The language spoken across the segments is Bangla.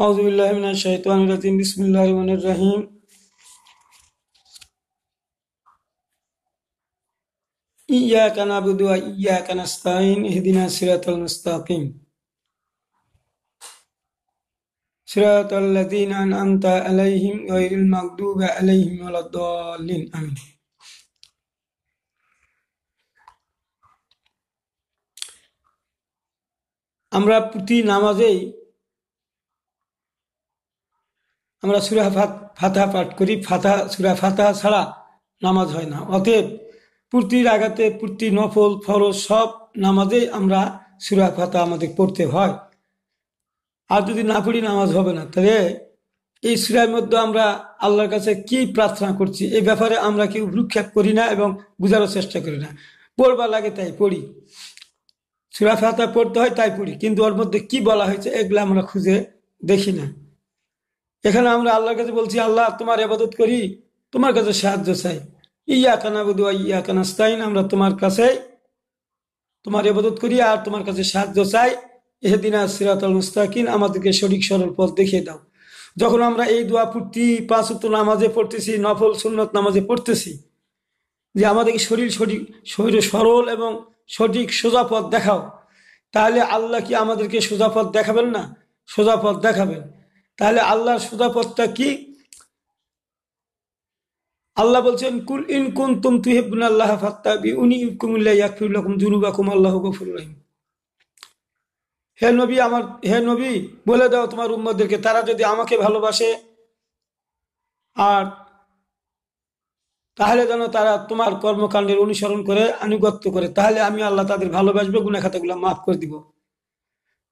আউযুবিল্লাহি মিনাশ শাইতানির রাজিম বিসমিল্লাহির রহমানির রহিম ইয়্যাকা না'বুদু ওয়া ইয়্যাকা নাস্তাঈন ইহদিনাস সিরাতাল মুস্তাকিম সিরাতাল লাযীনা আন'আমতা আলাইহিম গায়রিল মাগদুবি আলাইহিম ওয়ালাদ-দাল্লিন আমিন। আমরা প্রতি নামাজেই আমরা সূরা ফাতিহা পাঠ করি। সূরা ফাতিহা ছাড়া নামাজ হয় না। অতএব প্রতি রাকাতে প্রতি নফল ফরজ সব নামাজেই আমরা সূরা ফাতিহা আমাদের পড়তে হয়। আর যদি না পড়ি নামাজ হবে না। তাহলে এই সূরার মধ্যে আমরা আল্লাহর কাছে কি প্রার্থনা করছি এই ব্যাপারে আমরা কেউ ভ্রুক্ষেপ করি না এবং বোঝারও চেষ্টা করি না। পড়বা লাগে তাই পড়ি, সূরা ফাতিহা পড়তে হয় তাই পড়ি, কিন্তু ওর মধ্যে কি বলা হয়েছে এগুলো আমরা খুঁজে দেখি না। এখানে আমরা আল্লাহর কাছে বলছি, আল্লাহ তোমার ইবাদত করি, তোমার কাছে সাহায্য চাই। ইয়্যাকা না'বুদু ওয়া ইয়্যাকা নাস্তাঈন, আমরা তোমার কাছে তোমার ইবাদত করি আর তোমার কাছে সাহায্য চাই। ইহদিনাস সিরাতাল মুস্তাকিম, আমাদেরকে সঠিক সরল পথ দেখিয়ে দাও। যখন আমরা এই দোয়া প্রতি 5 ওয়াক্ত নামাজে পড়তেছি, নফল সুন্নত নামাজে পড়তেছি যে আমাদেরকে শরীর সরল এবং সঠিক সোজা পথ দেখাও, তাহলে আল্লাহ কি আমাদেরকে সোজা পথ দেখাবেন না? সোজা পথ দেখাবেন। তাহলে আল্লাহর সোজা পথটা কি? আল্লাহ বলছেন, কুল ইন কুনতুম তুহিব্বুনাল্লাহ ফাত্তাবিউনি ইউহবিবকুমুল্লাহ ইয়াগফির লাকুম যুনুবাকুম আল্লাহু গফুরুর রহিম। হে নবী বলে দাও তোমার উম্মতদেরকে, তারা যদি আমাকে ভালোবাসে আর তাহলে যেন তারা তোমার কর্মকাণ্ডের অনুসরণ করে আনুগত্য করে, তাহলে আমি আল্লাহ তাদের ভালোবাসবো, গুনাহ খাতাগুলো মাফ করে দিব।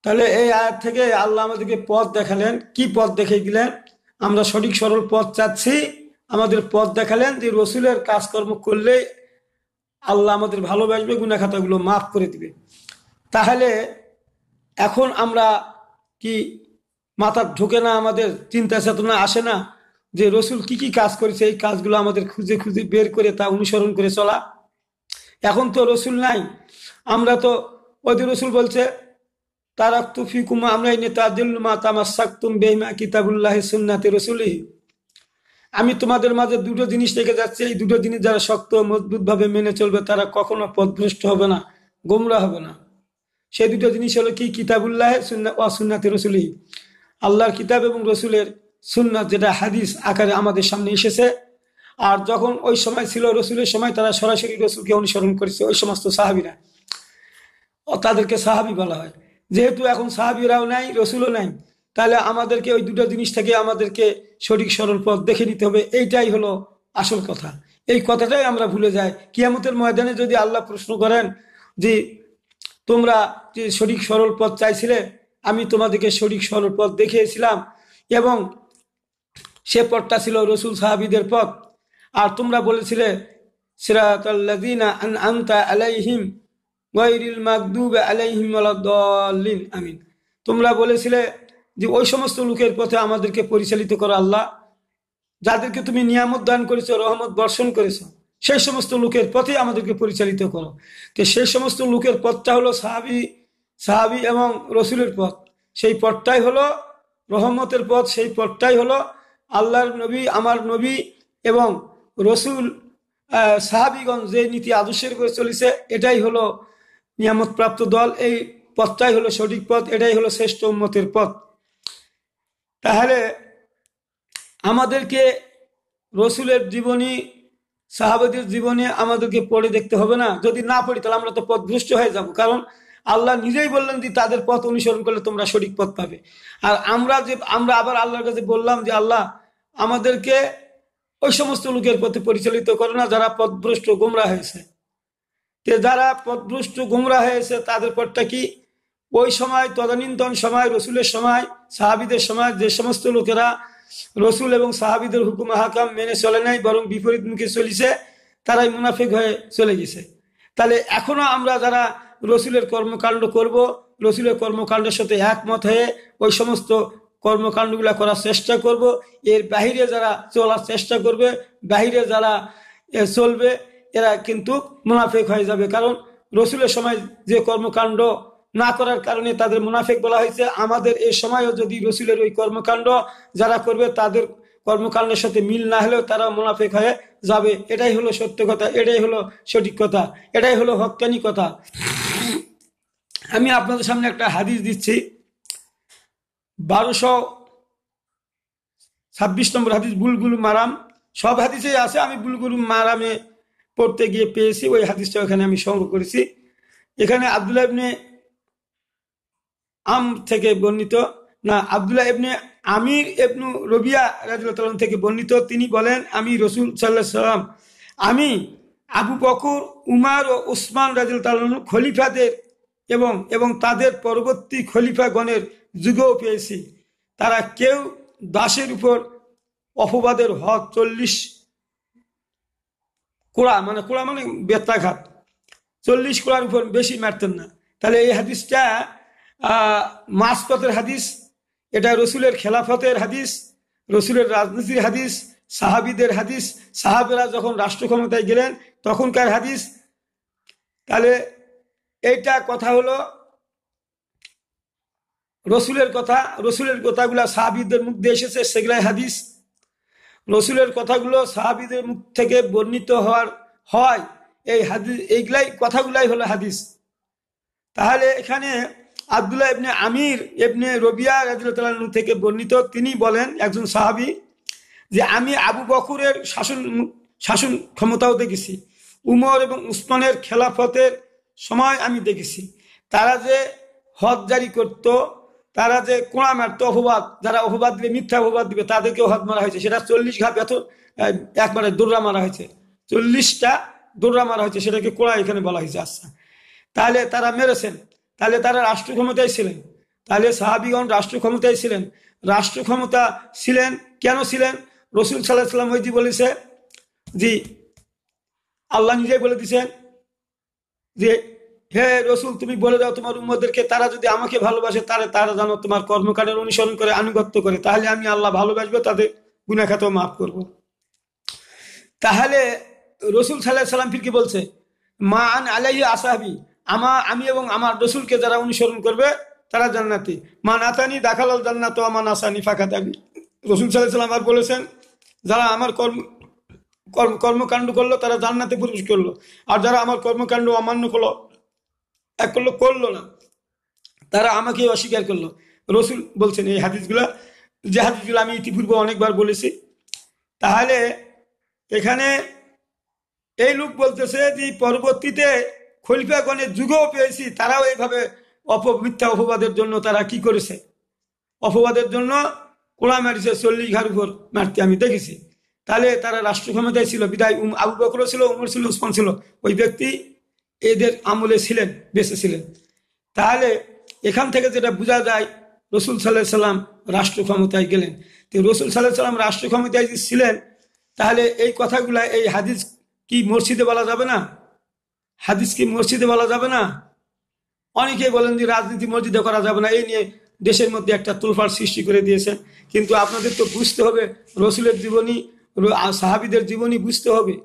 তাহলে এই আয়াত থেকে আল্লাহ আমাদেরকে পথ দেখালেন। কি পথ দেখিয়ে দিলেন? আমরা সঠিক সরল পথ চাচ্ছি, আমাদের পথ দেখালেন যে রসুলের কাজকর্ম করলে আল্লাহ আমাদের ভালোবাসবে, গুনাহ খাতাগুলো মাফ করে দিবে। তাহলে এখন আমরা কি মাথার ঢোকে না, আমাদের চিন্তা চেতনা আসে না যে রসুল কি কি কাজ করেছে, এই কাজগুলো আমাদের খুঁজে খুঁজে বের করে তা অনুসরণ করে চলা? এখন তো রসুল নাই। আমরা তো ওই রসুল বলছে, তারাকতু ফিকুম আমরাইনি তাদিল্লু মা তামাসসাকতুম বিহিমা কিতাবুল্লাহি সুন্নাতি রাসূলিহি, আমি তোমাদের মাঝে দুটো জিনিস রেখে যাচ্ছি, এই দুটো জিনিস যারা শক্ত মজবুত ভাবে মেনে চলবে তারা কখনো পথভ্রষ্ট হবে না, গোমরা হবে না। সেই দুটো জিনিস হলো কি? কিতাবুল্লাহ ওয়া সুন্নাতি রাসূলিহি, আল্লাহর কিতাব এবং রসুলের সুন্নাত, যেটা হাদিস আকারে আমাদের সামনে এসেছে। আর যখন ওই সময় ছিল রসুলের সময়, তারা সরাসরি রসুলকে অনুসরণ করেছে, ওই সমস্ত সাহাবীরা, তাদেরকে সাহাবী বলা হয়। যেহেতু এখন সাহাবীরাও নাই, রসুলও নাই, তাহলে আমাদেরকে ওই দুটো জিনিস থেকে আমাদেরকে সঠিক সরল পথ দেখে নিতে হবে। এইটাই হলো আসল কথা। এই কথাটাই আমরা ভুলে যাই। কিয়ামতের ময়দানে যদি আল্লাহ প্রশ্ন করেন যে তোমরা যে সঠিক সরল পথ চাইছিলে, আমি তোমাদেরকে সঠিক সরল পথ দেখিয়েছিলাম এবং সে পথটা ছিল রসুল সাহাবীদের পথ, আর তোমরা বলেছিলে সিরাতাল লাযীনা আন'আমতা আলাইহিম গায়রিল মাগদুবি আলাইহিম ওয়ালাদ-দাল্লিন আমিন, তোমরা বলেছিলে যে ওই সমস্ত লোকের পথে আমাদেরকে পরিচালিত করো আল্লাহ, যাদেরকে তুমি নিয়ামত দান করেছো, রহমত বর্ষণ করেছো, সেই সমস্ত লোকের পথে আমাদেরকে পরিচালিত করো। তো সেই সমস্ত লোকের পথটা হলো সাহাবী এবং রসুলের পথ। সেই পথটাই হলো রহমতের পথ, সেই পথটাই হলো আল্লাহর নবী, আমার নবী এবং রসুল সাহাবীগণ যে নীতি আদর্শের করে চলেছে, এটাই হলো নিয়ামত প্রাপ্ত দল। এই পথটাই হলো সঠিক পথ, এটাই হলো শ্রেষ্ঠ উম্মতের পথ। তাহলে আমাদেরকে রসুলের জীবনী, সাহাবাদের জীবনে আমাদেরকে পড়ে দেখতে হবে না? যদি না পড়ি তাহলে আমরা তো পথভ্রষ্ট হয়ে যাব। কারণ আল্লাহ নিজেই বললেন যে তাদের পথ অনুসরণ করলে তোমরা সঠিক পথ পাবে। আর আমরা আবার আল্লাহর কাছে বললাম যে আল্লাহ আমাদেরকে ওই সমস্ত লোকের পথে পরিচালিত করো না যারা পথভ্রষ্ট গোমরা হয়েছে। যারা পথভ্রষ্ট গোমরা হয়েছে তাদের পথটা কি? ওই সময় তদানীন্তন সময়, রসুলের সময়, সাহাবীদের সময় যে সমস্ত লোকেরা রসুল এবং সাহাবীদের হুকুম হাকাম মেনে চলে নাই, বরং বিপরীত মুখে চলেছে, তারাই মুনাফিক হয়ে চলে গেছে। তাহলে এখনো আমরা যারা রসুলের কর্মকাণ্ড করব, রসুলের কর্মকাণ্ডের সাথে একমত হয়ে ওই সমস্ত কর্মকাণ্ডগুলো করার চেষ্টা করব, এর বাহিরে যারা চলার চেষ্টা করবে, বাহিরে যারা চলবে, এরা কিন্তু মুনাফিক হয়ে যাবে। কারণ রসুলের সময় যে কর্মকাণ্ড না করার কারণে তাদের মুনাফিক বলা হয়েছে। আমাদের এই সময়ও যদি রসুলের ওই কর্মকাণ্ড যারা করবে তাদের কর্মকাণ্ডের সাথে মিল না হলেও তারা মুনাফিক হয়ে যাবে। এটাই হলো সত্য কথা, এটাই হলো সঠিক কথা, এটাই হলো হক্কানি কথা। আমি আপনাদের সামনে একটা হাদিস দিচ্ছি, 1226 নম্বর হাদিস, বুলগুল মারাম। সব হাদিসে আছে, আমি বুলগুল মারামে পড়তে গিয়ে পেয়েছি, ওই হাদিসটা ওখানে আমি সংগ্রহ করেছি। এখানে আব্দুল্লাহ ইবনে থেকে বর্ণিত, না, আব্দুল্লাহ ইবনে আমির ইবনু রবিয়া রাদিয়াল্লাহু তাআলা থেকে বর্ণিত। তিনি বলেন, আমি রাসূল সাল্লাল্লাহু আলাইহি সাল্লাম, আমি আবু বকর, উমার ও উসমান রাদিয়াল্লাহু তাআলা খলিফাদের এবং তাদের পরবর্তী খলিফাগণের যুগেও পেয়েছি। তারা কেউ দাসের উপর অপবাদের হক 40 কোড়া, মানে কোড়া মানে বেত্রাঘাত, 40 কোড়ার উপর বেশি মারতেন না। তাহলে এই হাদিসটা মাসকতের হাদিস, এটা রসুলের খেলাফতের হাদিস, রসুলের রাজনীতির হাদিস, সাহাবিদের হাদিস, সাহাবেরা যখন রাষ্ট্র ক্ষমতায় গেলেন তখনকার হাদিস। তাহলে এইটা কথা হলো রসুলের কথা, রসুলের কথাগুলো সাহাবিদের মুখ দিয়ে এসেছে, সেগুলাই হাদিস। রসুলের কথাগুলো সাহাবিদের মুখ থেকে বর্ণিত হয় এই হাদিস, এইগুলাই কথাগুলাই হলো হাদিস। তাহলে এখানে আব্দুল্লাহ ইবনে আমির ইবনে রবিয়া রাদিয়াল্লাহু তাআলা থেকে বর্ণিত, তিনি বলেন, একজন সাহাবী, যে আমি আবু বকরের শাসন ক্ষমতাও দেখেছি, উমর এবং উসমানের খেলাফতের সময় আমি দেখেছি। তারা যে হদ জারি করত, তারা যে কোড়া মারত, অপবাদ, যারা অপবাদ দিবে, মিথ্যা অপবাদ দিবে, তাদেরকেও হদ মারা হয়েছে। সেটা 40 ঘা একবারে দৌড়া মারা হয়েছে, 40টা দৌড়া মারা হয়েছে, সেটাকে কোড়া এখানে বলা হয়েছে। আচ্ছা, তাহলে তারা মেরেছেন, তাহলে তারা রাষ্ট্র ক্ষমতায় ছিলেন, তাহলে সাহাবিগণ রাষ্ট্র ক্ষমতায় ছিলেন। রাষ্ট্র ক্ষমতা ছিলেন, কেন ছিলেন? রসুল সাল্লাল্লাহু আলাইহি ওয়াসাল্লাম ওইটি বলেছে, জি, আল্লাহ নিজেই বলে দিয়েছেন যে, হে রসুল, তুমি বলে দাও তোমার উম্মতদেরকে, তারা যদি আমাকে ভালোবাসে তারা যেন তোমার কর্মকাণ্ডের অনুসরণ করে, আনুগত্য করে, তাহলে আমি আল্লাহ ভালোবাসবো, তাদের গুনাহ খাতা মাফ করব। তাহলে রসুল সাল্লাল্লাহু আলাইহি ওয়াসাল্লাম ফিরকে বলছে, মা আন আলাইহি আসহাবি, আমি এবং আমার রসুলকে যারা অনুসরণ করবে তারা জান্নাতি, মা নাতানি দাখালাল জান্নাত ওয়া মা নাসানি ফাকাত আবি। রসুল সাল্লাল্লাহু আলাইহি ওয়াসাল্লাম আর বলেছেন, যারা আমার কর্মকাণ্ড করলো তারা জান্নাতে প্রবেশ করলো, আর যারা আমার কর্মকাণ্ড অমান্য করলো না, তারা আমাকে অস্বীকার করলো। রসুল বলছেন এই হাদিসগুলা, যে হাদিসগুলো আমি ইতিপূর্বে অনেকবার বলেছি। তাহলে এখানে এই লোক বলতেছে যে পরবর্তীতে খলিফাগণের যুগেও পেয়েছি, তারাও এইভাবে মিথ্যা অপবাদের জন্য তারা কি করেছে, অপবাদের জন্য কোড়া মারিছে, 40 ঘার উপর মারতে আমি দেখেছি। তাহলে তারা রাষ্ট্র ক্ষমতায় ছিল, বিদায় আবু বকর ছিল, উমর ছিল, উসমান ছিল, ওই ব্যক্তি এদের আমলে ছিলেন, বেঁচে ছিলেন। তাহলে এখান থেকে যেটা বোঝা যায়, রসুল সাল্লাল্লাহু আলাইহি সাল্লাম রাষ্ট্র ক্ষমতায় গেলেন। তো রসুল সাল্লাল্লাহু আলাইহি সাল্লাম রাষ্ট্র ক্ষমতায় ছিলেন, তাহলে এই কথাগুলা, এই হাদিস কি মসজিদে বলা যাবে না? হাদিস কি মসজিদে বলা যাবে না? অনেকেই বলেন যে রাজনীতি মসজিদে করা যাবে না, এই নিয়ে দেশের মধ্যে একটা তোলপাড় সৃষ্টি করে দিয়েছেন। কিন্তু আপনাদের তো বুঝতে হবে, রসুলের জীবনী, সাহাবিদের জীবনী বুঝতে হবে।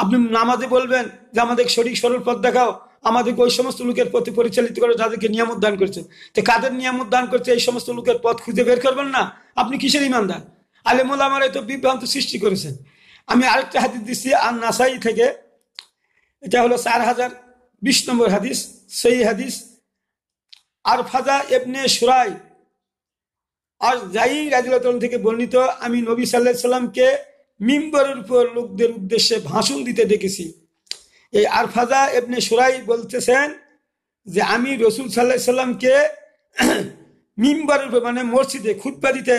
আপনি নামাজে বলবেন যে আমাদের সঠিক সরল পথ দেখাও, আমাদেরকে ওই সমস্ত লোকের প্রতি পরিচালিত করে যাদেরকে নিয়ামত দান করছে। তো কাদের নিয়ামত দান করছে এই সমস্ত লোকের পথ খুঁজে বের করবেন না? আপনি কিসের ইমানদার? আলেম ওলামারাই তো বিভ্রান্ত সৃষ্টি করেছেন। আমি আরেকটা হাদিস দিচ্ছি আন নাসাই থেকে, এটা হলো 4020 নম্বর হাদিস, সেই হাদিস। আরফাজা ইবনে সুরাই আর জাই রাদিয়াল্লাহু তাআলা থেকে বর্ণিত, আমি নবী সাল্লাল্লাহু আলাইহি সাল্লামকে মিম্বরের উপর লোকদের উদ্দেশ্যে ভাষণ দিতে দেখেছি। এই আরফাজা ইবনে সুরাই বলতেছেন যে আমি রসুল সাল্লাল্লাহু আলাইহি সাল্লামকে মিম্বরের উপর, মানে মসজিদে খুতবা দিতে,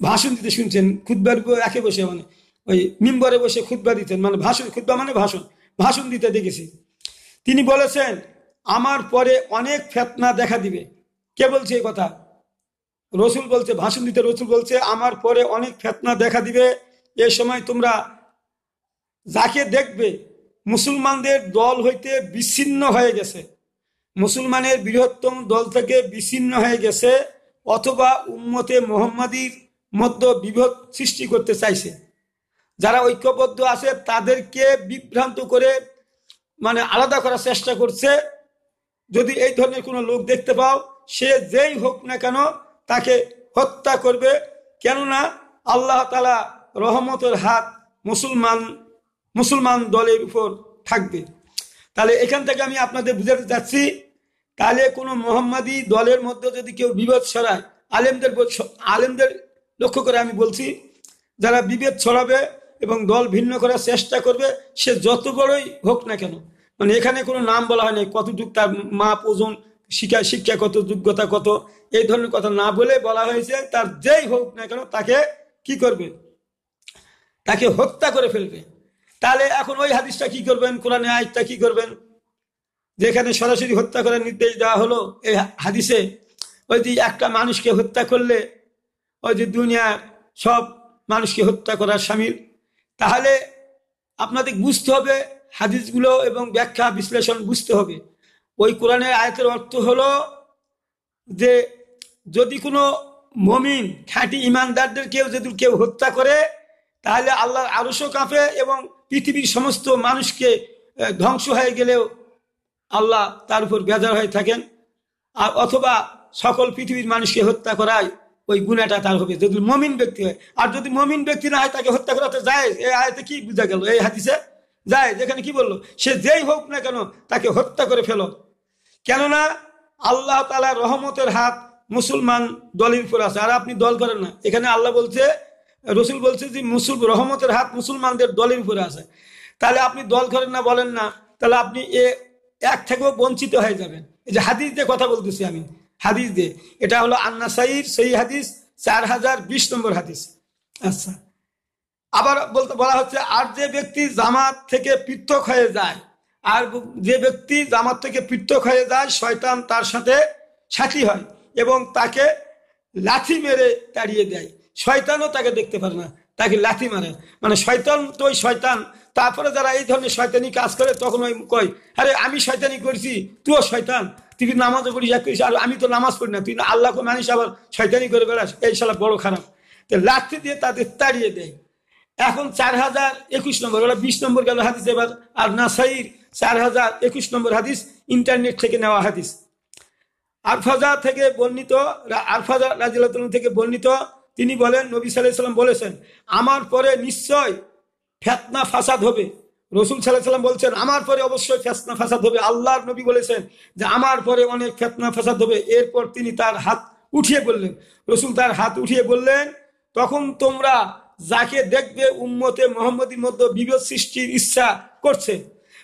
ভাষণ দিতে শুনছেন। খুতবার উপর একে বসে, মানে ওই মিম্বরে বসে খুতবা দিতেন, মানে ভাষণ, খুতবা মানে ভাষণ দিতে দেখেছি। তিনি বলেছেন, আমার পরে অনেক ফিতনা দেখা দিবে। কে বলছে এই কথা? রসুল বলছে, ভাষণ দিতে রসুল বলছে, আমার পরে অনেক ফিতনা দেখা দিবে। এ সময় তোমরা যাকে দেখবে মুসলমানদের দল হইতে বিচ্ছিন্ন হয়ে গেছে, মুসলমানের বৃহত্তম দল থেকে বিচ্ছিন্ন হয়ে গেছে, অথবা উম্মতে মুহাম্মাদীর মধ্যে বিভেদ সৃষ্টি করতে চাইছে। যারা ঐক্যবদ্ধ আছে তাদেরকে বিভ্রান্ত করে, মানে আলাদা করার চেষ্টা করছে, যদি এই ধরনের কোনো লোক দেখতে পাও, সে যেই হোক না কেন তাকে হত্যা করবে। কেননা আল্লাহ তাআলা রহমতের হাত মুসলমান দলের উপর থাকবে। তাহলে এখান থেকে আমি আপনাদের বুঝাতে চাচ্ছি, তাহলে কোনো মোহাম্মদী দলের মধ্যে যদি কেউ বিভেদ ছড়ায়, আলেমদের লক্ষ্য করে আমি বলছি, যারা বিভেদ ছড়াবে এবং দল ভিন্ন করার চেষ্টা করবে, সে যত বড়ই হোক না কেন, মানে এখানে কোনো নাম বলা হয়নি, কতটুক তার মাপ ওজন, শিক্ষা কত, যোগ্যতা কত, এই ধরনের কথা না বলে বলা হয়েছে তার যেই হোক না কেন তাকে কি করবে, তাকে হত্যা করে ফেলবে। তাহলে এখন ওই হাদিসটা কি করবেন, কোরআনে আয়াতটা কি করবেন, যেখানে সরাসরি হত্যা করার নির্দেশ দেওয়া হলো এই হাদিসে, ওই যে একটা মানুষকে হত্যা করলে ওই যে দুনিয়ার সব মানুষকে হত্যা করার শামিল। তাহলে আপনাদের বুঝতে হবে হাদিসগুলো এবং ব্যাখ্যা বিশ্লেষণ বুঝতে হবে। ওই কোরআনের আয়াতের অর্থ হলো যে যদি কোনো মমিন খাঁটি ইমানদারদের যদি কেউ হত্যা করে, তাহলে আল্লাহর আরশও কাঁপে এবং পৃথিবীর সমস্ত মানুষকে ধ্বংস হয়ে গেলেও আল্লাহ তার উপর বেজার হয়ে থাকেন। আর অথবা সকল পৃথিবীর মানুষকে হত্যা করায় ওই গুনাহটা তার হবে যদি মমিন ব্যক্তি হয়। আর যদি মমিন ব্যক্তি না হয় তাকে হত্যা করাতে যায়, এই আয়াতে কি বোঝা গেল, এই হাদিসে যায় যেখানে কি বললো, সে যেই হোক না কেন তাকে হত্যা করে ফেলো। কেননা আল্লাহ তাআলার রহমতের হাত মুসলমান দলের উপর আছে। আর আপনি দল করেন না, এখানে আল্লাহ বলছে, রসুল বলছে যে রহমতের হাত মুসলমানদের দলের উপরে আছে। তাহলে আপনি দল করেন না, বলেন না, তাহলে আপনি এক থেকেও বঞ্চিত হয়ে যাবেন। এই যে হাদিস দিয়ে কথা বলতেছি আমি, হাদিস দিয়ে, এটা হলো আন-নাসাঈর সহিহ হাদিস 4020 নম্বর হাদিস। আচ্ছা, আবার বলা হচ্ছে, আর যে ব্যক্তি জামাত থেকে পৃথক হয়ে যায়, আর যে ব্যক্তি জামাত থেকে পৃথক হয়ে যায়, শয়তান তার সাথে সাথী হয় এবং তাকে লাথি মেরে তাড়িয়ে দেয়। শয়তানও তাকে দেখতে পারে না, তাকে লাথি মারে, মানে শয়তান তো ওই শয়তান। তারপরে যারা এই ধরনের শয়তানি কাজ করে, তখন ওই কয়, আরে আমি শয়তানি করছি, তুইও শয়তান, তুই নামাজও করিস, আর আমি তো নামাজ পড়ি না, তুই আল্লাহকে মানিস আবার শয়তানি করে বেড়াস, এই শালা বড় খারাপ। তো লাথি দিয়ে তাদের তাড়িয়ে দেয়। এখন 4021 নম্বর, ওরা 20 নম্বর গেল হাদিস এবার। আর নাসাঈর 4021 নম্বর হাদিস, ইন্টারনেট থেকে নেওয়া হাদিস। আরফাজা থেকে বর্ণিত, আরফাজা রাদিয়াল্লাহু তাআলা থেকে বর্ণিত, তিনি বলেন, নবী সাল্লাল্লাহু আলাইহি ওয়াসাল্লাম বলেছেন, আমার পরে নিশ্চয় ফিতনা ফাসাদ হবে। রাসূল সাল্লাল্লাহু আলাইহি ওয়াসাল্লাম বলছেন, আমার পরে অবশ্যই ফিতনা ফাসাদ হবে। আল্লাহর নবী বলেছেন যে আমার পরে অনেক ফিতনা ফাসাদ হবে। এরপর তিনি তার হাত উঠিয়ে বললেন, রাসূল তার হাত উঠিয়ে বললেন, তখন তোমরা যাকে দেখবে উম্মতে মুহাম্মদীর মধ্যে বিভেদ সৃষ্টির ইচ্ছা করছে,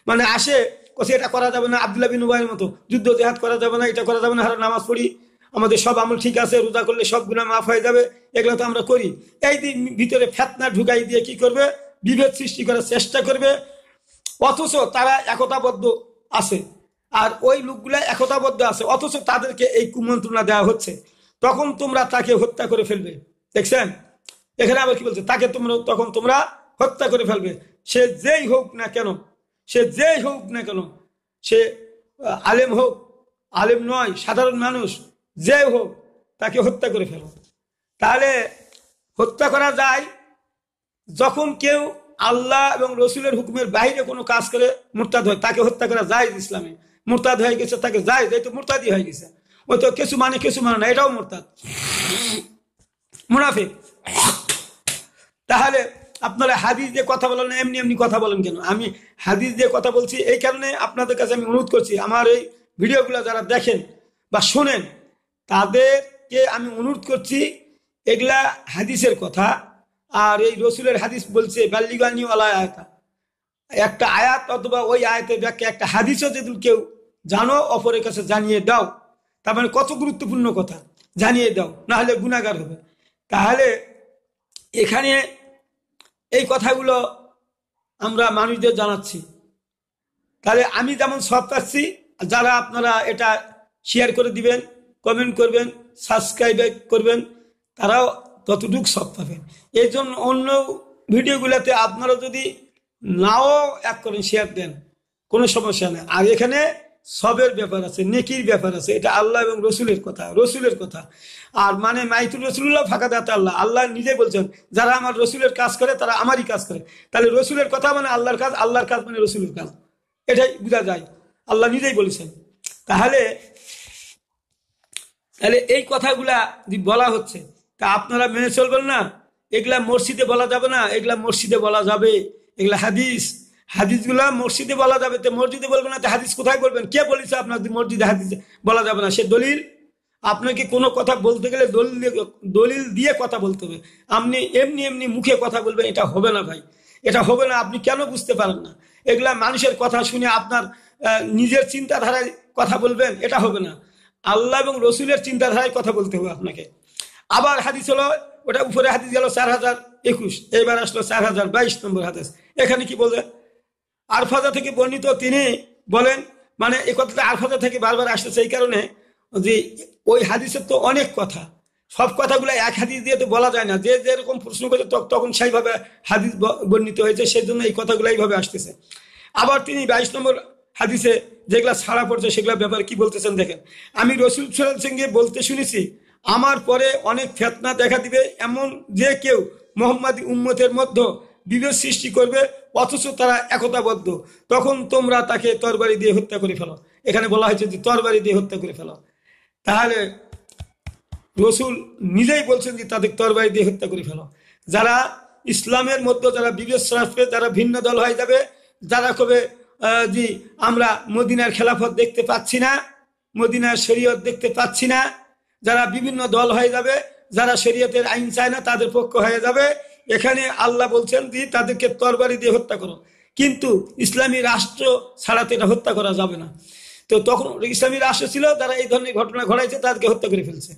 মানে আসে কথা, এটা করা যাবে না, আব্দুল্লাহ বিন উবাইয়ের মতো যুদ্ধ জিহাদ করা যাবে না, এটা করা যাবে না, হারা নামাজ পড়ি, আমাদের সব আমল ঠিক আছে, রোজা করলে সব গুনাহ মাফ হয়ে যাবে, এগুলো তো আমরা করি। এই দিন ভিতরে ফিতনা ঢুকাই দিয়ে কি করবে, বিভেদ সৃষ্টি করার চেষ্টা করবে। অথচ তারা একতাবদ্ধ আছে, আর ওই লোকগুলা একতাবদ্ধ আছে, অথচ তাদেরকে এই কুমন্ত্রণা দেওয়া হচ্ছে। তখন তোমরা তাকে হত্যা করে ফেলবে। দেখছেন এখানে আবার কি বলছে, তাকে তখন তোমরা হত্যা করে ফেলবে। সে যেই হোক না কেন, সে যেই হোক না কেন, সে আলেম হোক, আলেম নয়, সাধারণ মানুষ, যে হোক, তাকে হত্যা করে ফেলো। তাহলে হত্যা করা যায় যখন কেউ আল্লাহ এবং রসুলের হুকুমের বাইরে কোনো কাজ করে মুরতাদ হয়, তাকে হত্যা করা যায়। ইসলামে মুরতাদ হয়ে গেছে, তাকে যায়, এই তো মুরতাদি হয়ে গেছে, ওই তো কিছু মানে না, এটাও মুরতাদ, মুনাফিক। তাহলে আপনারা হাদিস দিয়ে কথা বলেন না, এমনি এমনি কথা বলেন কেন? আমি হাদিস দিয়ে কথা বলছি এই কারণে আপনাদের কাছে আমি অনুরোধ করছি, আমার এই ভিডিওগুলো যারা দেখেন বা শোনেন, তাদেরকে আমি অনুরোধ করছি, এগুলা হাদিসের কথা। আর এই রসুলের হাদিস বলছে বাল্লিগানি ওয়ালা আয়াতা, একটা আয়াত অথবা ওই আয়াতের ব্যাখ্যা একটা হাদিসও যদি কেউ জানো, অপরের কাছে জানিয়ে দাও। তার মানে কত গুরুত্বপূর্ণ কথা, জানিয়ে দাও, না হলে গুনাহগার হবে। তাহলে এখানে এই কথাগুলো আমরা মানুষদের জানাচ্ছি। তাহলে আমি যেমন সব পাচ্ছি, যারা আপনারা এটা শেয়ার করে দিবেন, কমেন্ট করবেন, সাবস্ক্রাইব করবেন, তারাও ততটুকু সব পাবেন। এই জন্য অন্য ভিডিওগুলোতে আপনারা যদি নাও এক করেন, শেয়ার দেন, কোনো সমস্যা নেই। আর এখানে সবের ব্যাপার আছে, নেকির ব্যাপার আছে, এটা আল্লাহ এবং রসুলের কথা। আর মানে মাইতুল রসুল্লাহ ফাঁকা দাতা আল্লাহ, আল্লাহ নিজে বলছেন, যারা আমার রসুলের কাজ করে তারা আমারই কাজ করে। তাহলে রসুলের কথা মানে আল্লাহর কাজ, আল্লাহর কাজ মানে রসুলের কাজ, এটাই বোঝা যায়, আল্লাহ নিজেই বলেছেন। তাহলে তাহলে এই কথাগুলা যদি বলা হচ্ছে তা আপনারা মেনে চলবেন না? এগুলা মসজিদে বলা যাবে না? এগুলা মসজিদে বলা যাবে। এগুলা হাদিসগুলা মসজিদে বলা যাবে, তো মসজিদে বলবেন না তো হাদিস কোথায় বলবেন? কে বলেছে আপনার মসজিদে হাদিসে বলা যাবে না? সে দলিল। আপনাকে কোনো কথা বলতে গেলে দলিল দিয়ে কথা বলতে হবে। আপনি এমনি এমনি মুখে কথা বলবেন, এটা হবে না ভাই, এটা হবে না। আপনি কেন বুঝতে পারেন না? এগুলা মানুষের কথা শুনে আপনার নিজের চিন্তাধারায় কথা বলবেন, এটা হবে না। আল্লাহ এবং রসুলের চিন্তাধারায় কথা বলতে হবে আপনাকে। আবার হাদিস হলো, ওটা উপরে হাদিস গেল 4021, এইবার আসলো 4022 নম্বর হাদিস। এখানে কি বলবে? আরফাজা থেকে বর্ণিত, তিনি বলেন, মানে এই কথাটা আরফাজা থেকে বারবার আসতেছে এই কারণে যে ওই হাদিসের তো অনেক কথা, সব কথাগুলো এক হাদিস দিয়ে তো বলা যায় না। যে যেরকম প্রশ্ন করে তখন সেইভাবে হাদিস বর্ণিত হয়েছে, সেই জন্য এই কথাগুলো এইভাবে আসতেছে। আবার তিনি 22 নম্বর হাদিসে যেগুলা ছাড়া পড়ছে সেগুলোর ব্যাপারে কি বলতেছেন দেখেন। আমি রসুল সাল্লাল্লাহু আলাইহি ওয়াসাল্লামকে বলতে শুনেছি, আমার পরে অনেক ফিতনা দেখা দিবে, এমন যে কেউ মুহাম্মাদি উম্মতের মধ্যে বিভেদ সৃষ্টি করবে অথচ তারা একতাবদ্ধ, তখন তোমরা তাকে তরবারি দিয়ে হত্যা করে ফেলো। এখানে বলা হয়েছে যে তরবারি দিয়ে হত্যা করে ফেলো। তাহলে রসুল নিজেই বলছেন যে তাদের তরবারি দিয়ে হত্যা করে ফেলো। যারা ইসলামের মধ্যে যারা বিভেদ সৃষ্টি, যারা ভিন্ন দল হয়ে যাবে, যারা কবে যে আমরা মদিনার খেলাফত দেখতে পাচ্ছি না, মদিনার শরীয়ত দেখতে পাচ্ছি না, যারা বিভিন্ন দল হয়ে যাবে, যারা শরীয়তের আইন চায় না তাদের পক্ষ হয়ে যাবে, এখানে আল্লাহ বলছেন যে তাদেরকে তরবারি দিয়ে হত্যা করো। কিন্তু ইসলামী রাষ্ট্র ছাড়াতে এটা হত্যা করা যাবে না। তো তখন ইসলামী রাষ্ট্র ছিল, যারা এই ধরনের ঘটনা ঘটাইছে তাদেরকে হত্যা করে ফেলছে।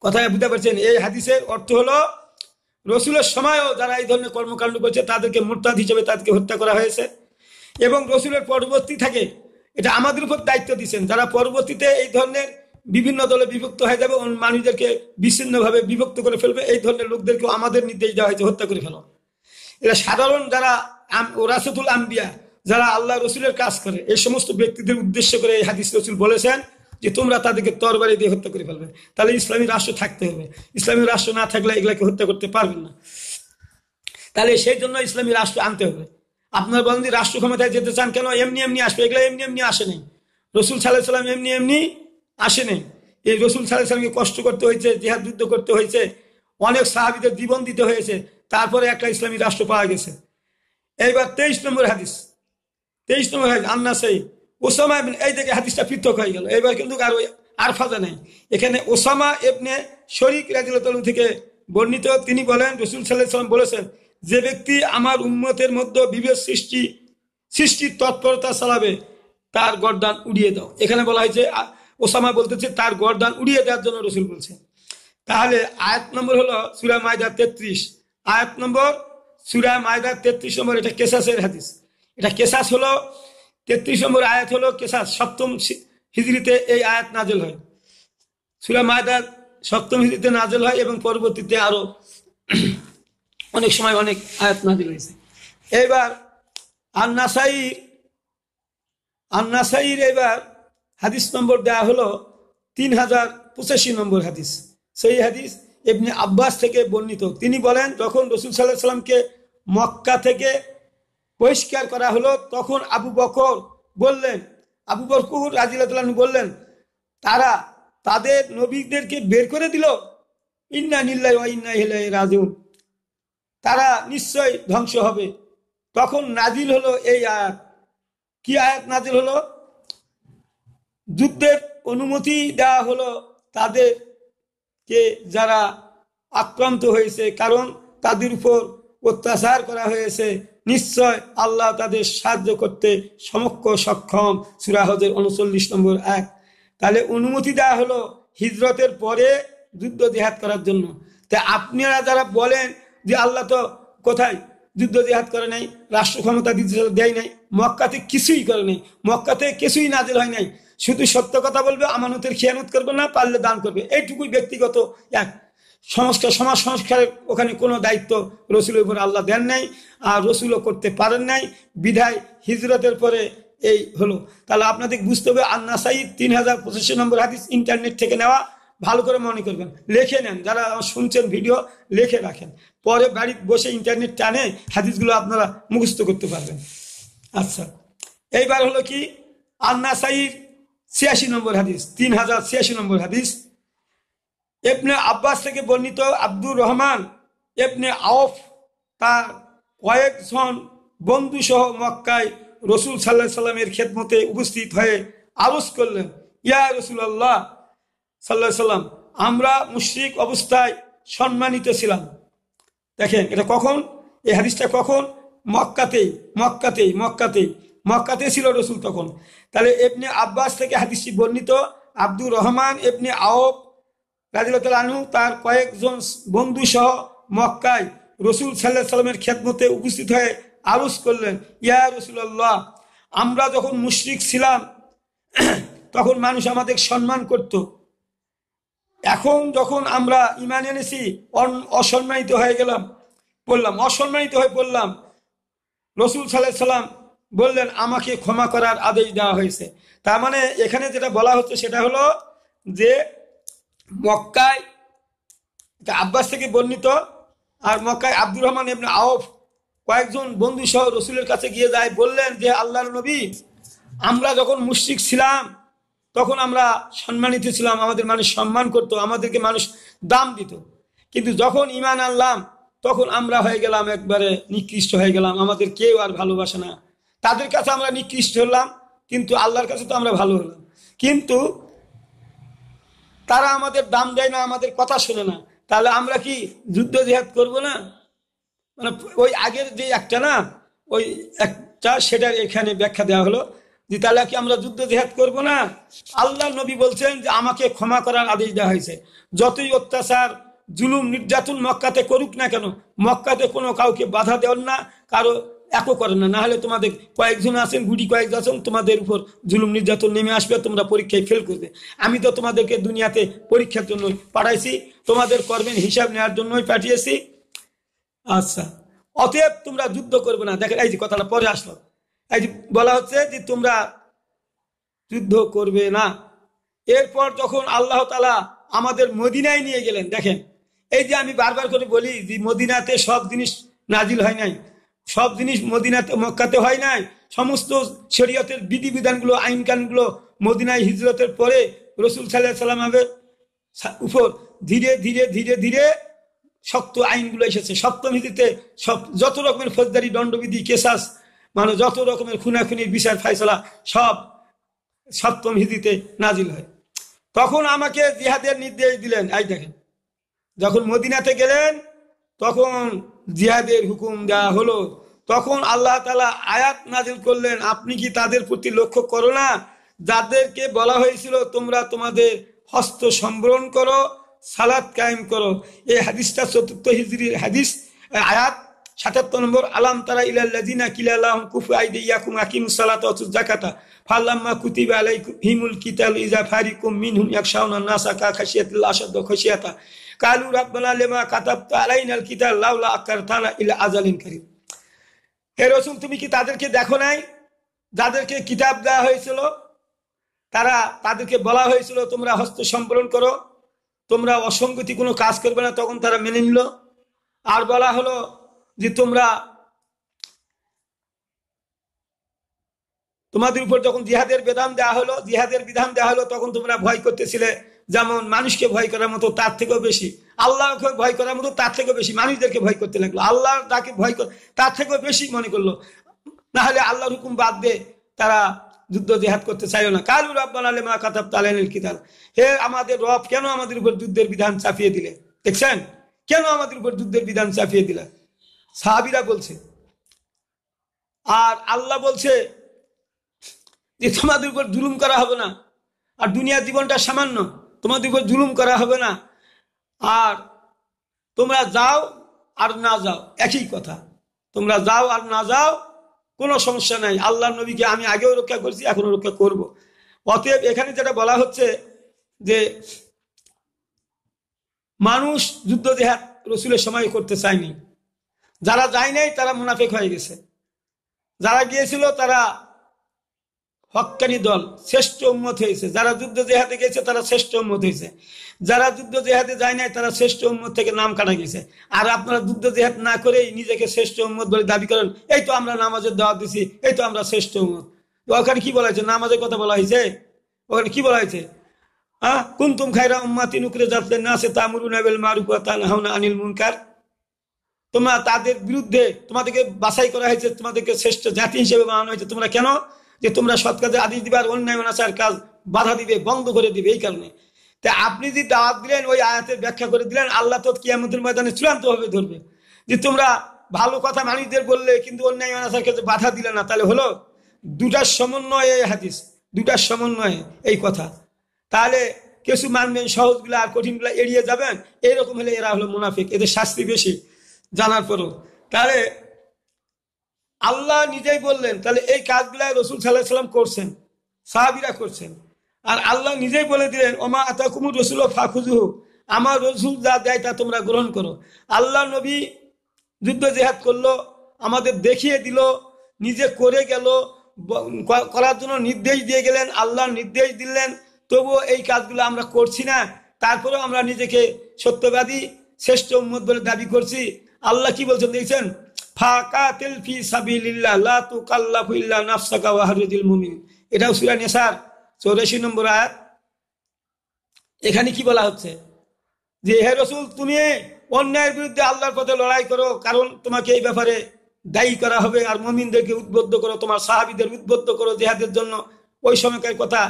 কথায় বুঝতে পারছেন? এই হাদিসের অর্থ হলো রসুলের সময়ও যারা এই ধরনের কর্মকাণ্ড করছে তাদেরকে মুরতাদ হিসেবে তাদেরকে হত্যা করা হয়েছে। এবং রসুলের পরবর্তী থাকে, এটা আমাদের উপর দায়িত্ব দিচ্ছেন, যারা পরবর্তীতে এই ধরনের বিভিন্ন দলে বিভক্ত হয়ে যাবে, মানুষদেরকে বিচ্ছিন্নভাবে বিভক্ত করে ফেলবে, এই ধরনের লোকদেরকেও আমাদের নির্দেশ দেওয়া হয়েছে হত্যা করে ফেলো। এরা সাধারণ যারা ওরাসাতুল আম্বিয়া, যারা আল্লাহ রসুলের কাজ করে, এই সমস্ত ব্যক্তিদের উদ্দেশ্য করে এই হাদিস রসুল বলেছেন যে তোমরা তাদেরকে তরবারি দিয়ে হত্যা করে ফেলবে। তাহলে ইসলামী রাষ্ট্র থাকতে হবে, ইসলামী রাষ্ট্র না থাকলে এগুলাকে হত্যা করতে পারবেন না। তাহলে সেই জন্য ইসলামী রাষ্ট্র আনতে হবে। আপনার বলেন যে রাষ্ট্র ক্ষমতায় যেতে চান কেন? এমনি এমনি আসবে, এগুলো এমনি এমনি আসে নাই। রসুল সাল্লাল্লাহু আলাইহি ওয়াসাল্লাম এমনি এমনি আসে নাই। এই রসুল সাল্লাল্লাহু আলাইহি ওয়াসাল্লামকে কষ্ট করতে হয়েছে, জিহাদ যুদ্ধ করতে হয়েছে, অনেক সাহাবীদের জীবন দিতে হয়েছে, তারপরে একটা ইসলামী রাষ্ট্র পাওয়া গেছে। এইবার 23 নম্বর হাদিস, 23 নম্বর হাদিস আন-নাসাই, ওসামা ইবনে, এই থেকে হাদিসটা পৃথক হয়ে গেল। এবার কিন্তু আর ওই আরফাজা নেই, এখানে ওসামা ইবনে শরীক রাদিয়াল্লাহু তাআলা থেকে বর্ণিত, তিনি বলেন রসুল সাল্লাল্লাহু আলাইহি ওয়াসাল্লাম বলেছেন, যে ব্যক্তি আমার উম্মতের মধ্যে বিভেদ সৃষ্টির তৎপরতা চালাবে তার গর্দান উড়িয়ে দাও। এখানে বলা হয়েছে ওসামা বলতেছে তার গর্দান উড়িয়ে দেওয়ার জন্য রসুল বলছে। তাহলে আয়াত নম্বর হলো সূরা মায়দা 33, আয়াত নম্বর সূরা মায়দা 33 নম্বর, এটা কেসাসের হাদিস। এটা কেসাস হলো 33 নম্বর আয়াত হলো কেসাস, 7ম হিজরিতে এই আয়াত নাজেল হয়। সূরা মায়দা 7ম হিজরিতে নাজেল হয় এবং পরবর্তীতে আরো অনেক সময় অনেক আয়াত নাযিল হয়েছে। এবার আন-নাসাইর এবার হাদিস নম্বর দেয়া হলো 3085 নম্বর হাদিস। সেই হাদিস ইবনে আব্বাস থেকে বর্ণিত, তিনি বলেন যখন রাসূল সাল্লাল্লাহু আলাইহি ওয়াসাল্লামকে মক্কা থেকে বহিষ্কার করা হলো, তখন আবু বকর রাদিয়াল্লাহু আনহু বললেন, তারা তাদের নবীদেরকে বের করে দিল, ইন্না লিল্লাহি ওয়া ইন্না ইলাইহি রাজিউন, তারা নিশ্চয় ধ্বংস হবে। তখন নাজিল হলো এই আয়াত। কি আয়াত নাজিল হলো? যুদ্ধের অনুমতি দেওয়া হলো তাদেরকে যারা আক্রান্ত হয়েছে, কারণ তাদের উপর অত্যাচার করা হয়েছে, নিশ্চয় আল্লাহ তাদের সাহায্য করতে সক্ষম। সূরা হজের 39 নম্বর 1। তাহলে অনুমতি দেওয়া হলো হিজরতের পরে যুদ্ধ জিহাদ করার জন্য। তাই আপনারা যারা বলেন যে আল্লাহ তো কোথায় যুদ্ধ জিহাদ করে নাই, রাষ্ট্র ক্ষমতা দিতে দেয় নাই, মক্কাতে কিছুই করে নাই, মক্কাতে কিছুই নাজিল হয় নাই, শুধু সত্য কথা বলবে, আমানতের খেয়ানত করবে না, পারলে দান করবে, এইটুকুই ব্যক্তিগত এক সমাজ সংস্কারের ওখানে কোনো দায়িত্ব রসুলের উপর আল্লাহ দেন নাই, আর রসুলও করতে পারেন নাই, বিধায় হিজরতের পরে এই হলো। তাহলে আপনাদের বুঝতে হবে আন-নাসাই 3085 নম্বর হাদিস, ইন্টারনেট থেকে নেওয়া, ভালো করে মনে করবেন, লিখে নেন, যারা শুনছেন ভিডিও লিখে রাখেন, পরে বাড়ি বসে ইন্টারনেট টানে হাদিসগুলো আপনারা মুখস্থ করতে পারবেন। আচ্ছা, এইবার হলো কি আন-নাসাইর নম্বর হাদিস, 3086 নম্বর হাদিস। ইবনে আব্বাস থেকে বর্ণিত, আব্দুর রহমান ইবনে আওফ তার কয়েকজন বন্ধু সহ মক্কায় রসুল সাল্লাল্লাহু আলাইহি সাল্লামের খেদমতে উপস্থিত হয়ে আরজ করলেন, ইয়া রাসূলুল্লাহ সাল্লাল্লাহু আলাইহি সাল্লাম, আমরা মুশরিক অবস্থায় সম্মানিত ছিলাম। দেখেন এটা কখন, এই হাদিসটা কখন? মক্কাতেই ছিল রসুল তখন। তাহলে ইবনে আব্বাস থেকে হাদিসটি বর্ণিত, আব্দুর রহমান ইবনে আওফ রাদিয়াল্লাহু তাআলা আনহু তার কয়েকজন বন্ধু সহ মক্কায় রসুল সাল্লাল্লাহু আলাইহি সাল্লামের খেদমতে উপস্থিত হয়ে আরজ করলেন, ইয়া রাসূলুল্লাহ, আমরা যখন মুশরিক ছিলাম তখন মানুষ আমাদের সম্মান করত, এখন যখন আমরা ঈমান এনেছি অসম্মানিত হয়ে পড়লাম। রসুল সাল্লাল্লাহু আলাইহি সাল্লাম বললেন, আমাকে ক্ষমা করার আদেশ দেওয়া হয়েছে। তার মানে এখানে যেটা বলা হচ্ছে সেটা হলো যে মক্কায় আব্বাস থেকে বর্ণিত, আর মক্কায় আব্দুর রহমান ইবনে আওফ কয়েকজন বন্ধু সহ রসুলের কাছে গিয়ে যায়, বললেন যে আল্লাহর নবী, আমরা যখন মুশরিক ছিলাম তখন আমরা সম্মানিত ছিলাম, আমাদের মানুষ সম্মান করত, আমাদেরকে মানুষ দাম দিত, কিন্তু যখন ঈমান আনলাম তখন আমরা হয়ে গেলাম একবারে নিকৃষ্ট হয়ে গেলাম, আমাদের কেউ আর ভালোবাসে না। তাদের কাছে আমরা নিকৃষ্ট হলাম, কিন্তু আল্লাহর কাছে তো আমরা ভালো হলাম, কিন্তু তারা আমাদের দাম দেয় না, আমাদের কথা শোনে না। তাহলে আমরা কি যুদ্ধ জিহাদ করব না? মানে ওই আগের যে একটা না, ওই একটা, সেটার এখানে ব্যাখ্যা দেওয়া হলো যে তাহলে কি আমরা যুদ্ধ জিহাদ করব না? আল্লাহ নবী বলছেন যে আমাকে ক্ষমা করার আদেশ দেওয়া হয়েছে। যতই অত্যাচার জুলুম নির্যাতন মক্কাতে করুক না কেন, মক্কাতে কোনো কাউকে বাধা দেন না, কারো একও করেন না, না হলে তোমাদের কয়েকজন আছেন, গুটি কয়েকজন আছেন, তোমাদের উপর জুলুম নির্যাতন নেমে আসবে, তোমরা পরীক্ষায় ফেল করবে। আমি তো তোমাদেরকে দুনিয়াতে পরীক্ষার জন্য পাঠাইছি, তোমাদের কর্মের হিসাব নেওয়ার জন্যই পাঠিয়েছি। আচ্ছা, অতএব তোমরা যুদ্ধ করবে না। দেখেন এই যে কথাটা পরে আসলো, এই যে বলা হচ্ছে যে তোমরা যুদ্ধ করবে না। এরপর যখন আল্লাহ তাআলা আমাদের মদিনায় নিয়ে গেলেন, দেখেন এই যে আমি বারবার করে বলি যে মদিনাতে সব জিনিস নাজিল হয় নাই, সব জিনিস মদিনাতে মক্কাতে হয় নাই। সমস্ত শরীয়তের বিধিবিধানগুলো, আইন কানুনগুলো মদিনায় হিজরতের পরে রসুল সাল্লাল্লাহু আলাইহি সাল্লামের উপর ধীরে ধীরে ধীরে ধীরে শক্ত আইনগুলো এসেছে। সপ্তম হিজরিতে সব যত রকমের ফৌজদারি দণ্ডবিধি, কেসাস, মানে যত রকমের খুনাখুনির বিচার ফায়সালা সব সপ্তম হিজরিতে নাজিল হয়। তখন আমাকে জিহাদের নির্দেশ দিলেন। এই দেখেন, যখন মদিনাতে গেলেন তখন জিহাদের হুকুম দেওয়া হলো। তখন আল্লাহ তাআলা আয়াত নাজিল করলেন, আপনি কি তাদের প্রতি লক্ষ্য করো না যাদেরকে বলা হয়েছিল তোমরা তোমাদের হস্ত সম্বরণ করো, সালাত কায়েম করো। এই হাদিসটা চতুর্থ হিজরির হাদিস, আয়াত ৭৭ নম্বর, আলাম তারা ইলাল্লাযিনা কিলা লাহুম কুফু আইদিয়াকুম আকিমুস সালাতা ওয়াতুজ যাকাতা ফালাম্মা কুতিবা আলাইহিমুল কিতালু ইযা ফারিকুম মিনহুম ইয়াখশাউনা নাসা কা খাশিয়াতিল্লাহ আশাদ্দু খাশিয়াতা কালু রাব্বানা লিমা কাতাবতা আলাইনাল কিতাব লাউলা আকারতানা ইলা আজালিন কারীম। হে রাসূল, তুমি কি তাদেরকে দেখো নাই যাদেরকে কিতাব দেওয়া হয়েছিল, তাদেরকে বলা হয়েছিল তোমরা হস্ত সম্বরণ করো, তোমরা অসঙ্গতি কোনো কাজ করবে না, তখন তারা মেনে নিল। আর বলা হলো যে তোমাদের উপর যখন জিহাদের বিধান দেওয়া হলো তখন তোমরা ভয় করতেছিলে, যেমন মানুষকে ভয় করার মতো তার থেকেও বেশি, আল্লাহকে ভয় করার মতো তার থেকেও বেশি মানুষদেরকে ভয় করতে লাগলো। আল্লাহ তাকে ভয় তার থেকেও বেশি মনে করলো, না হলে আল্লাহর হুকুম বাদ দিয়ে তারা যুদ্ধ জিহাদ করতে চাইল না। কালু রাব্বানা লিমা কাতাবতা আলাইনাল কিতাব, হে আমাদের রব, কেন আমাদের উপর যুদ্ধের বিধান চাপিয়ে দিলে? দেখছেন, কেন আমাদের উপর যুদ্ধের বিধান চাপিয়ে দিলে? সাহাবীরা বলছে। আর আল্লাহ বলছে যে তোমাদের উপর জুলুম করা হবে না, আর দুনিয়ার জীবনটা সামান্য, তোমাদের উপর জুলুম করা হবে না, আর তোমরা যাও আর না যাও একই কথা, তোমরা যাও আর না যাও কোনো সমস্যা নাই, আল্লাহর নবীকে আমি আগেও রক্ষা করেছি, এখনো রক্ষা করব। অতএব এখানে যেটা বলা হচ্ছে যে মানুষ যুদ্ধ জিহাদ রসুলের সময় করতে চায়নি, যারা যায় নাই তারা মুনাফিক হয়ে গেছে, যারা গিয়েছিল তারা হক্কানি দল, শ্রেষ্ঠ উম্মত হয়েছে। যারা যুদ্ধ জেহাদে গেছে তারা শ্রেষ্ঠ উম্মত হয়েছে, যারা যুদ্ধ জেহাদে যায় নাই তারা শ্রেষ্ঠ উম্মত থেকে নাম কাটা গেছে। আর আপনারা যুদ্ধ জেহাদ না করেই নিজেকে শ্রেষ্ঠ উম্মত বলে দাবি করেন, এই তো আমরা নামাজের দাওয়াত দিছি, এই তো আমরা শ্রেষ্ঠ উম্মত। ওখানে কি বলা হয়েছে? নামাজের কথা বলা হয়েছে? ওখানে কি বলা হয়েছে? হ্যাঁ, কুনতুম খায়রা উম্মাতিন উখরিজাত লিন-নাসি তা'মুরুনা বিল মারুফ ওয়া তানহাউনা আনিল মুনকার। তোমরা তাদের বিরুদ্ধে, তোমাদেরকে বাছাই করা হয়েছে, তোমাদেরকে শ্রেষ্ঠ জাতি হিসেবে বানানো হয়েছে। তোমরা কেন? যে তোমরা সৎ কাজে আদেশ দিবে আর অন্যায় অনাচার কাজ বাধা দিবে, বন্ধ করে দিবে। এই কারণে তা আপনি যে দাওয়াত দিলেন, ওই আয়াতের ব্যাখ্যা করে দিলেন, আল্লাহ তো কিয়ামতের ময়দানে চূড়ান্ত ভাবে ধরবে যে তোমরা ভালো কথা মানুষদের বললে কিন্তু অন্যায় অনাচার কাজে বাধা দিলে না। তাহলে হলো দুটার সমন্বয়ে এই হাদিস, দুটার সমন্বয়ে এই কথা। তাহলে কিছু মানবেন সহজগুলা আর কঠিনগুলা এড়িয়ে যাবেন। এইরকম হলে এরা হলো মুনাফিক, এদের শাস্তি বেশি জানার পরও। তাহলে আল্লাহ নিজেই বললেন, তাহলে এই কাজগুলা রসুল সাল্লাহ সাল্লাম করছেন, সাহাবিরা করছেন। আর আল্লাহ নিজেই বলে দিলেন, ওমা আতাকুমুর রসুল ফাখুজুহু, আমার রসুল যা দেয় তা তোমরা গ্রহণ করো। আল্লাহ নবী যুদ্ধ জেহাদ করলো, আমাদের দেখিয়ে দিল, নিজে করে গেল, করার জন্য নির্দেশ দিয়ে গেলেন, আল্লাহ নির্দেশ দিলেন, তবুও এই কাজগুলো আমরা করছি না। তারপরেও আমরা নিজেকে সত্যবাদী শ্রেষ্ঠ উম্মত বলে দাবি করছি। আল্লাহ কি বলছেন দেখছেন? ফাকাতিল ফি সাবিলিল্লাহ লা তুকাল্লাফু ইল্লা নাফসাকা ওয়া হারিজুল মুমিন। এটাও সূরা নিসার 84 নম্বর আয়াত। এখানে কি বলা হচ্ছে? যে হে রাসূল, তুমি অন্যায়ের বিরুদ্ধে আল্লাহর পথে লড়াই করো, কারণ তোমাকে এই ব্যাপারে দায়ী করা হবে। আর মুমিনদেরকে উদ্বুদ্ধ করো, তোমার সাহাবীদের উদ্বুদ্ধ করো জিহাদের জন্য। ওই সময়কার কথা।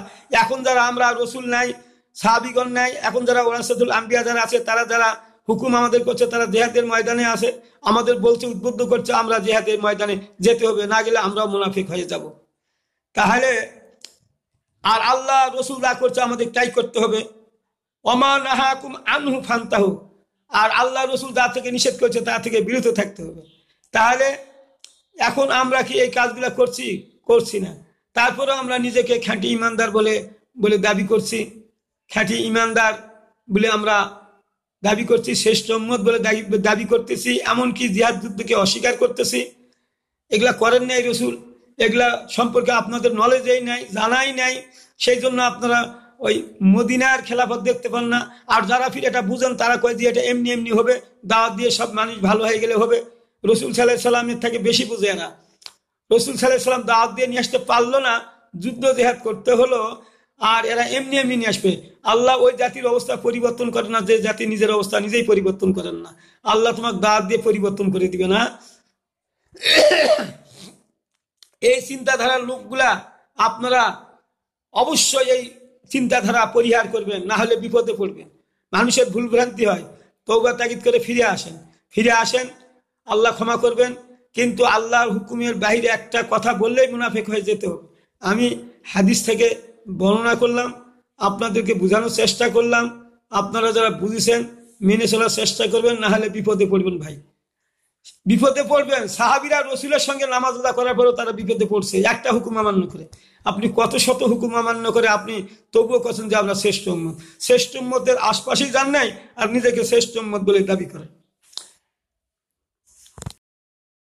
এখন যারা আমরা রসুল নাই, সাহাবীগণ নাই, এখন যারা ওয়ারাসাতুল আম্বিয়া যারা আছে, তারা যারা হুকুম আমাদের করছে, তারা জিহাদের ময়দানে আছে, আমাদের বলছে, উদ্বুদ্ধ করছে আমরা জিহাদের ময়দানে যেতে হবে, না গেলে আমরাও মুনাফিক হয়ে যাব। তাহলে আর আল্লাহ রসুল যা করছে আমাদের তাই করতে হবে। ওমা নাহাকুম আনহু ফান্তাহু, আর আল্লাহ রসুল যা থেকে নিষেধ করছে তা থেকে বিরত থাকতে হবে। তাহলে এখন আমরা কি এই কাজগুলো করছি? করছি না। তারপরে আমরা নিজেকে খাঁটি ইমানদার বলে বলে দাবি করছি, খাঁটি ইমানদার বলে আমরা দাবি করছি, শ্রেষ্ঠ উম্মত বলে দাবি করতেছি, এমনকি জিহাদ যুদ্ধকে অস্বীকার করতেছি। এগুলা করেন নাই রসুল, এগুলা সম্পর্কে আপনাদের নলেজই নাই, জানাই নাই। সেই জন্য আপনারা ওই মদিনার খেলাফত দেখতে পান না। আর যারা ফির এটা বুঝেন, তারা কয় যে এটা এমনি এমনি হবে, দাওয়াত দিয়ে সব মানুষ ভালো হয়ে গেলে হবে। রসুল সাল্লাল্লাহু আলাইহি সাল্লামের থেকে বেশি বুঝে না। রসুল সাল্লাল্লাহু আলাইহি সাল্লাম দাওয়াত দিয়ে নিয়ে আসতে পারলো না, যুদ্ধ জেহাদ করতে হলো। আর এরা এমনি এমনি নিয়ে আসবে। আল্লাহ ওই জাতির অবস্থা পরিবর্তন করে না, যে জাতি নিজের অবস্থা নিজেই পরিবর্তন করেন না। আল্লাহ তোমাকে দাওয়াত দিয়ে পরিবর্তন করে দিবে না। এই চিন্তাধারার লোকগুলা আপনারা অবশ্যই এই চিন্তাধারা পরিহার করবেন, না হলে বিপদে পড়বেন। মানুষের ভুল ভ্রান্তি হয়, তওবা তাকিদ করে ফিরে আসেন, ফিরে আসেন, আল্লাহ ক্ষমা করবেন। কিন্তু আল্লাহর হুকুমের বাইরে একটা কথা বললেই মুনাফিক হয়ে যেতে হবে। আমি হাদিস থেকে বর্ণনা করলাম, আপনাদেরকে বোঝানোর চেষ্টা করলাম। আপনারা যারা বুঝেছেন মেনে চলার চেষ্টা করবেন, না হলে বিপদে পড়বেন ভাই, বিপদে পড়বেন। সাহাবীরা রসুলের সঙ্গে নামাজ আদা করার পরেও তারা বিপদে পড়ছে একটা হুকুম অমান্য করে। আপনি কত শত হুকুম অমান্য করে আপনি তবুও করছেন যে আমরা শ্রেষ্ঠ উম্মত। শ্রেষ্ঠ উম্মতের আশপাশেই যান নাই আর নিজেকে শ্রেষ্ঠ উম্মত বলে দাবি করেন।